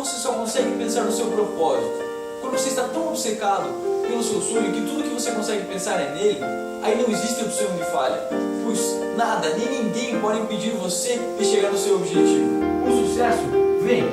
quando você só consegue pensar no seu propósito, quando você está tão obcecado pelo seu sonho que tudo que você consegue pensar é nele, aí não existe opção de falha, pois nada nem ninguém pode impedir você de chegar no seu objetivo. O sucesso vem,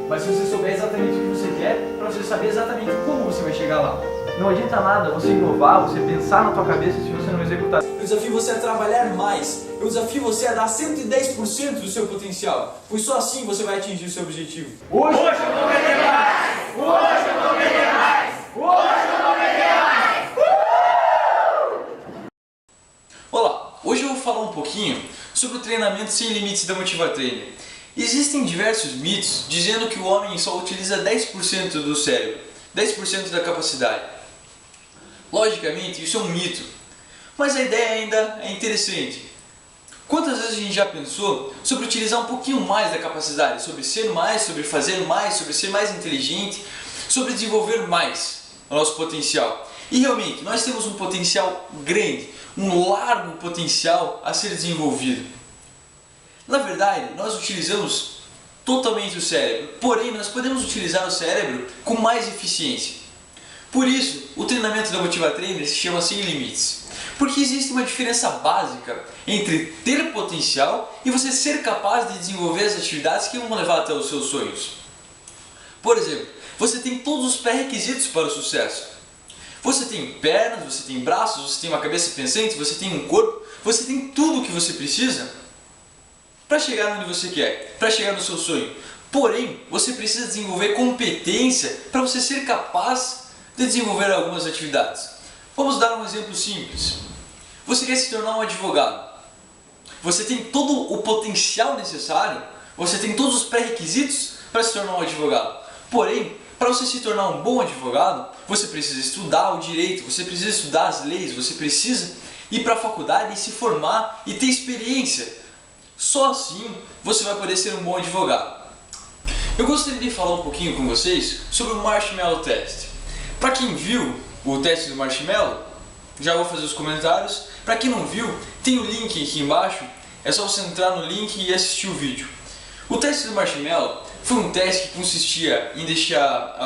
mas se você souber exatamente o que você quer, para você saber exatamente como você vai chegar lá. Não adianta nada você inovar, você pensar na tua cabeça se você não executar. Eu desafio você a trabalhar mais, eu desafio você a dar 110% do seu potencial, pois só assim você vai atingir o seu objetivo. Hoje eu vou vender mais! Hoje eu vou vender mais! Hoje eu vou vender mais! Olá, hoje eu vou falar um pouquinho sobre o treinamento sem limites da Motiva Trainer. Existem diversos mitos dizendo que o homem só utiliza 10% do cérebro, 10% da capacidade. Logicamente, isso é um mito, mas a ideia ainda é interessante. Quantas vezes a gente já pensou sobre utilizar um pouquinho mais da capacidade, sobre ser mais, sobre fazer mais, sobre ser mais inteligente, sobre desenvolver mais o nosso potencial? E realmente, nós temos um potencial grande, um largo potencial a ser desenvolvido. Na verdade, nós utilizamos totalmente o cérebro, porém nós podemos utilizar o cérebro com mais eficiência. Por isso, o treinamento da Motiva Trainer se chama Sem Limites, porque existe uma diferença básica entre ter potencial e você ser capaz de desenvolver as atividades que vão levar até os seus sonhos. Por exemplo, você tem todos os pré-requisitos para o sucesso. Você tem pernas, você tem braços, você tem uma cabeça pensante, você tem um corpo, você tem tudo o que você precisa para chegar onde você quer, para chegar no seu sonho. Porém, você precisa desenvolver competência para você ser capaz de desenvolver algumas atividades. Vamos dar um exemplo simples. Você quer se tornar um advogado. Você tem todo o potencial necessário, você tem todos os pré-requisitos para se tornar um advogado. Porém, para você se tornar um bom advogado, você precisa estudar o direito, você precisa estudar as leis, você precisa ir para a faculdade e se formar e ter experiência. Só assim você vai poder ser um bom advogado. Eu gostaria de falar um pouquinho com vocês sobre o Marshmallow Test. Para quem viu o teste do Marshmallow, já vou fazer os comentários. Para quem não viu, tem o link aqui embaixo, é só você entrar no link e assistir o vídeo. O teste do Marshmallow foi um teste que consistia em deixar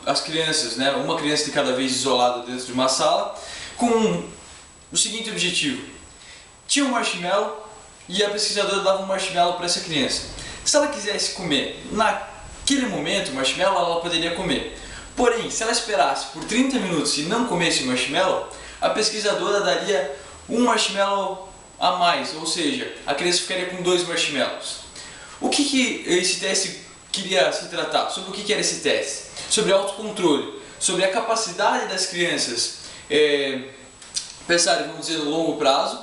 as crianças, uma criança de cada vez isolada dentro de uma sala, com o seguinte objetivo. Tinha um marshmallow e a pesquisadora dava um marshmallow para essa criança. Se ela quisesse comer naquele momento o marshmallow, ela poderia comer. Porém, se ela esperasse por 30 minutos e não comesse o marshmallow, a pesquisadora daria um marshmallow a mais, ou seja, a criança ficaria com 2 marshmallows. O que esse teste queria se tratar? Sobre o que era esse teste? Sobre autocontrole, sobre a capacidade das crianças pensarem, vamos dizer, no longo prazo,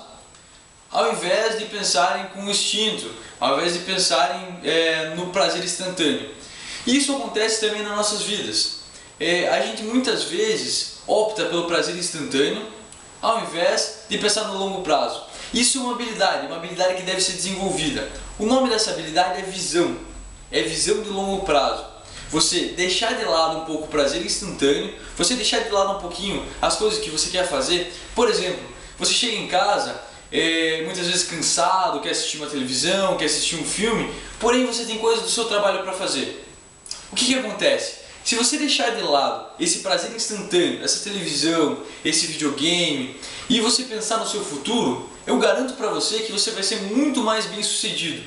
ao invés de pensarem com o instinto, ao invés de pensarem no prazer instantâneo. E isso acontece também nas nossas vidas. A gente muitas vezes opta pelo prazer instantâneo ao invés de pensar no longo prazo. Isso é uma habilidade que deve ser desenvolvida. O nome dessa habilidade é visão de longo prazo. Você deixar de lado um pouco o prazer instantâneo, você deixar de lado um pouquinho as coisas que você quer fazer. Por exemplo, você chega em casa muitas vezes cansado, quer assistir uma televisão, quer assistir um filme, porém você tem coisas do seu trabalho para fazer. O que acontece? Se você deixar de lado esse prazer instantâneo, essa televisão, esse videogame, e você pensar no seu futuro, eu garanto para você que você vai ser muito mais bem sucedido.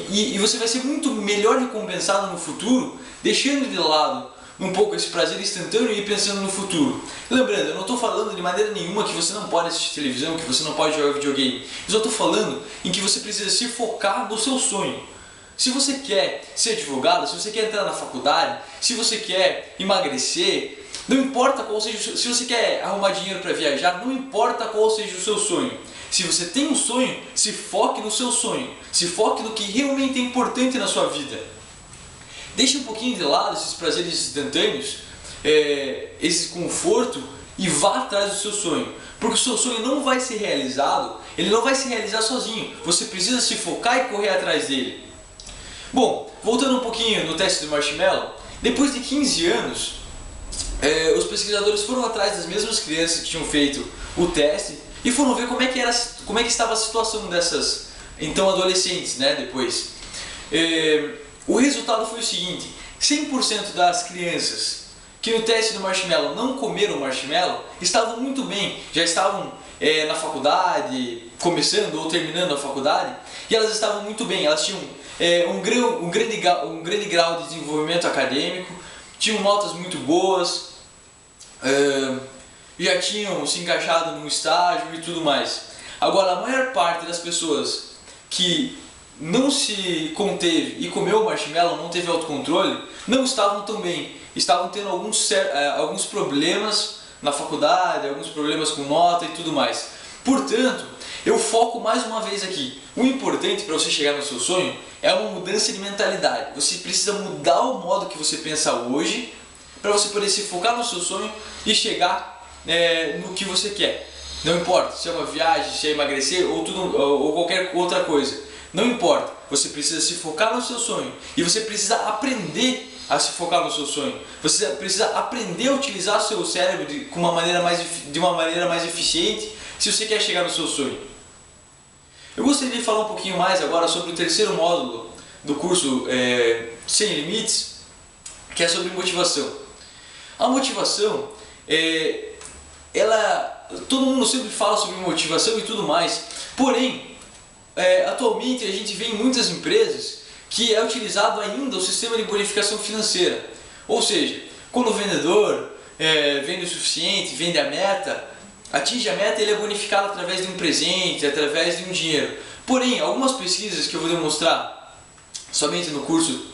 E você vai ser muito melhor recompensado no futuro, deixando de lado um pouco esse prazer instantâneo e pensando no futuro. Lembrando, eu não estou falando de maneira nenhuma que você não pode assistir televisão, que você não pode jogar videogame. Eu só estou falando em que você precisa se focar no seu sonho. Se você quer ser advogado, se você quer entrar na faculdade, se você quer emagrecer, não importa qual seja, se você quer arrumar dinheiro para viajar, não importa qual seja o seu sonho. Se você tem um sonho, se foque no seu sonho, se foque no que realmente é importante na sua vida. Deixe um pouquinho de lado esses prazeres instantâneos, esse conforto e vá atrás do seu sonho. Porque o seu sonho não vai ser realizado, ele não vai se realizar sozinho. Você precisa se focar e correr atrás dele. Bom, voltando um pouquinho no teste do Marshmallow, depois de 15 anos, os pesquisadores foram atrás das mesmas crianças que tinham feito o teste e foram ver como é que estava a situação dessas então adolescentes, depois. O resultado foi o seguinte: 100% das crianças que no teste do marshmallow não comeram marshmallow estavam muito bem, já estavam na faculdade, começando ou terminando a faculdade, e elas estavam muito bem, elas tinham um grande grau de desenvolvimento acadêmico, tinham notas muito boas, já tinham se encaixado no estágio e tudo mais. Agora, a maior parte das pessoas que não se conteve e comeu o marshmallow, não teve autocontrole, não estavam tão bem, estavam tendo alguns problemas na faculdade, alguns problemas com nota e tudo mais. Portanto, eu foco mais uma vez aqui. O importante para você chegar no seu sonho é uma mudança de mentalidade. Você precisa mudar o modo que você pensa hoje para você poder se focar no seu sonho e chegar no que você quer. Não importa se é uma viagem, se é emagrecer ou qualquer outra coisa. Não importa, você precisa se focar no seu sonho e você precisa aprender a se focar no seu sonho. Você precisa aprender a utilizar o seu cérebro de uma maneira mais eficiente se você quer chegar no seu sonho. Eu gostaria de falar um pouquinho mais agora sobre o terceiro módulo do curso Sem Limites, que é sobre motivação. A motivação, todo mundo sempre fala sobre motivação e tudo mais, porém, atualmente a gente vê em muitas empresas que é utilizado ainda o sistema de bonificação financeira. Ou seja, quando o vendedor vende o suficiente, vende a meta, atinge a meta, ele é bonificado através de um presente, através de um dinheiro. Porém, algumas pesquisas que eu vou demonstrar somente no curso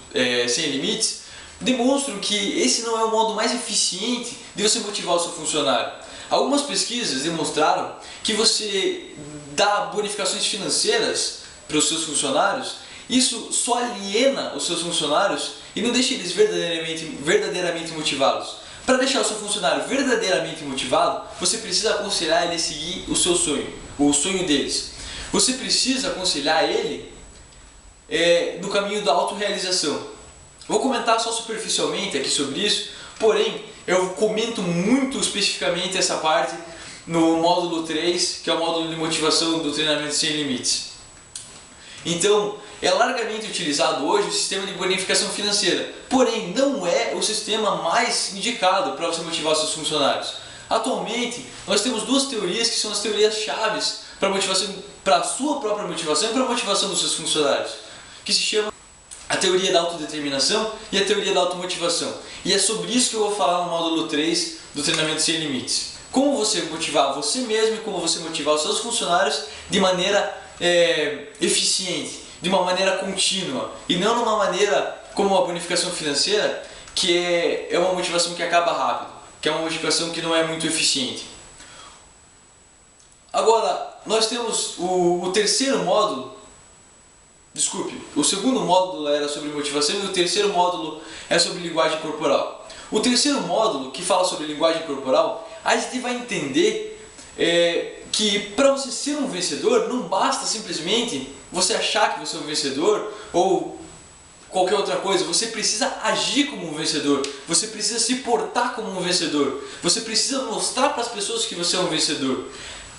Sem Limites demonstram que esse não é o modo mais eficiente de você motivar o seu funcionário. Algumas pesquisas demonstraram que você dá bonificações financeiras para os seus funcionários, isso só aliena os seus funcionários e não deixa eles verdadeiramente motivados. Para deixar o seu funcionário verdadeiramente motivado, você precisa aconselhar ele a seguir o seu sonho, o sonho deles. Você precisa aconselhar ele no caminho da autorrealização. Vou comentar só superficialmente aqui sobre isso, porém eu comento muito especificamente essa parte no módulo 3, que é o módulo de motivação do treinamento Sem Limites. Então, é largamente utilizado hoje o sistema de bonificação financeira, porém não é o sistema mais indicado para você motivar seus funcionários. Atualmente, nós temos duas teorias que são as teorias chaves para a sua própria motivação e para a motivação dos seus funcionários, que se chama a teoria da autodeterminação e a teoria da automotivação. E é sobre isso que eu vou falar no módulo 3 do treinamento Sem Limites. Como você motivar você mesmo e como você motivar os seus funcionários de maneira eficiente, de uma maneira contínua, e não numa maneira como a bonificação financeira, que é uma motivação que acaba rápido, que é uma motivação que não é muito eficiente. Agora, nós temos o terceiro módulo. Desculpe, o segundo módulo era sobre motivação e o terceiro módulo é sobre linguagem corporal. O terceiro módulo, que fala sobre linguagem corporal, a gente vai entender que para você ser um vencedor, não basta simplesmente você achar que você é um vencedor ou qualquer outra coisa. Você precisa agir como um vencedor, você precisa se portar como um vencedor, você precisa mostrar para as pessoas que você é um vencedor.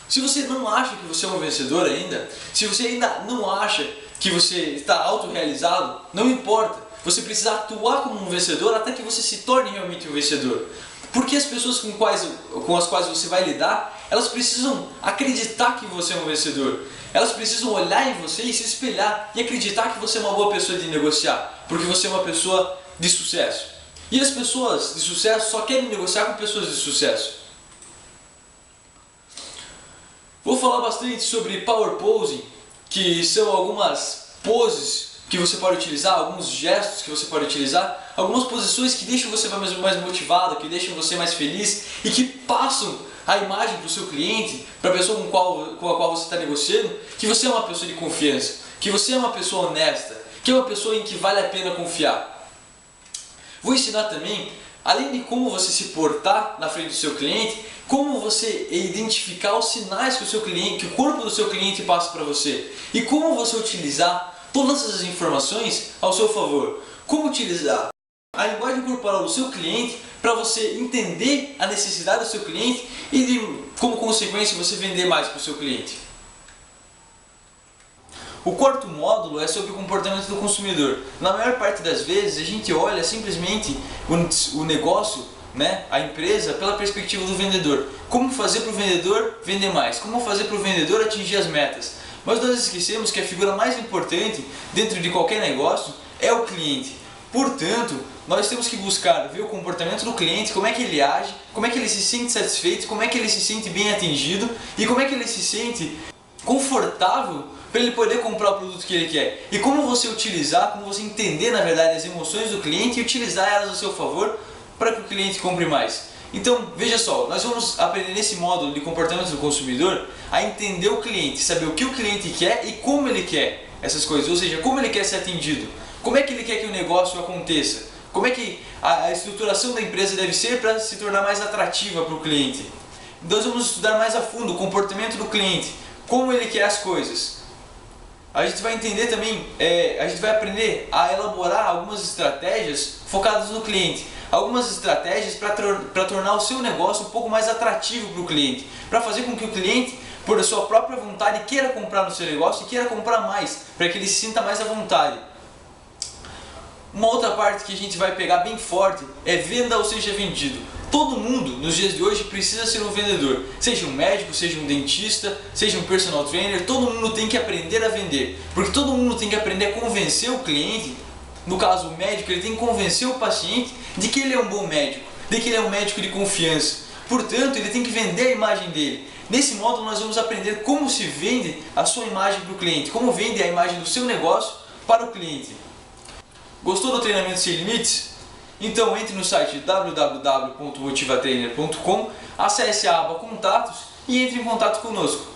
Se você não acha que você é um vencedor ainda, se você ainda não acha que você está autorrealizado, não importa. Você precisa atuar como um vencedor até que você se torne realmente um vencedor. Porque as pessoas com as quais você vai lidar, elas precisam acreditar que você é um vencedor. Elas precisam olhar em você e se espelhar e acreditar que você é uma boa pessoa de negociar, porque você é uma pessoa de sucesso. E as pessoas de sucesso só querem negociar com pessoas de sucesso. Vou falar bastante sobre Power Posing, que são algumas poses que você pode utilizar, alguns gestos que você pode utilizar, algumas posições que deixam você mais motivado, que deixam você mais feliz e que passam a imagem para o seu cliente, para a pessoa com a qual você está negociando, que você é uma pessoa de confiança, que você é uma pessoa honesta, que é uma pessoa em que vale a pena confiar. Vou ensinar também, além de como você se portar na frente do seu cliente, como você identificar os sinais que o corpo do seu cliente passa para você e como você utilizar todas essas informações ao seu favor. Como utilizar a linguagem corporal do seu cliente para você entender a necessidade do seu cliente e, como consequência, você vender mais para o seu cliente. O quarto módulo é sobre o comportamento do consumidor. Na maior parte das vezes a gente olha simplesmente o negócio, né, a empresa, pela perspectiva do vendedor. Como fazer para o vendedor vender mais? Como fazer para o vendedor atingir as metas? Mas nós esquecemos que a figura mais importante dentro de qualquer negócio é o cliente. Portanto, nós temos que buscar ver o comportamento do cliente, como é que ele age, como é que ele se sente satisfeito, como é que ele se sente bem atendido e como é que ele se sente confortável para ele poder comprar o produto que ele quer. E como você utilizar, como você entender na verdade as emoções do cliente e utilizar elas a seu favor para que o cliente compre mais. Então, veja só, nós vamos aprender nesse módulo de comportamento do consumidor a entender o cliente, saber o que o cliente quer e como ele quer essas coisas, ou seja, como ele quer ser atendido, como é que ele quer que o negócio aconteça, como é que a estruturação da empresa deve ser para se tornar mais atrativa para o cliente. Nós vamos estudar mais a fundo o comportamento do cliente, como ele quer as coisas. A gente vai entender também, a gente vai aprender a elaborar algumas estratégias focadas no cliente. Algumas estratégias para tornar o seu negócio um pouco mais atrativo para o cliente. Para fazer com que o cliente, por sua própria vontade, queira comprar no seu negócio e queira comprar mais. Para que ele se sinta mais à vontade. Uma outra parte que a gente vai pegar bem forte é venda ou seja vendido. Todo mundo nos dias de hoje precisa ser um vendedor, seja um médico, seja um dentista, seja um personal trainer, todo mundo tem que aprender a vender, porque todo mundo tem que aprender a convencer o cliente, no caso o médico, ele tem que convencer o paciente de que ele é um bom médico, de que ele é um médico de confiança, portanto ele tem que vender a imagem dele. Nesse módulo nós vamos aprender como se vende a sua imagem para o cliente, como vende a imagem do seu negócio para o cliente. Gostou do treinamento sem limites? Então entre no site www.motivatrainer.com, acesse a aba Contatos e entre em contato conosco.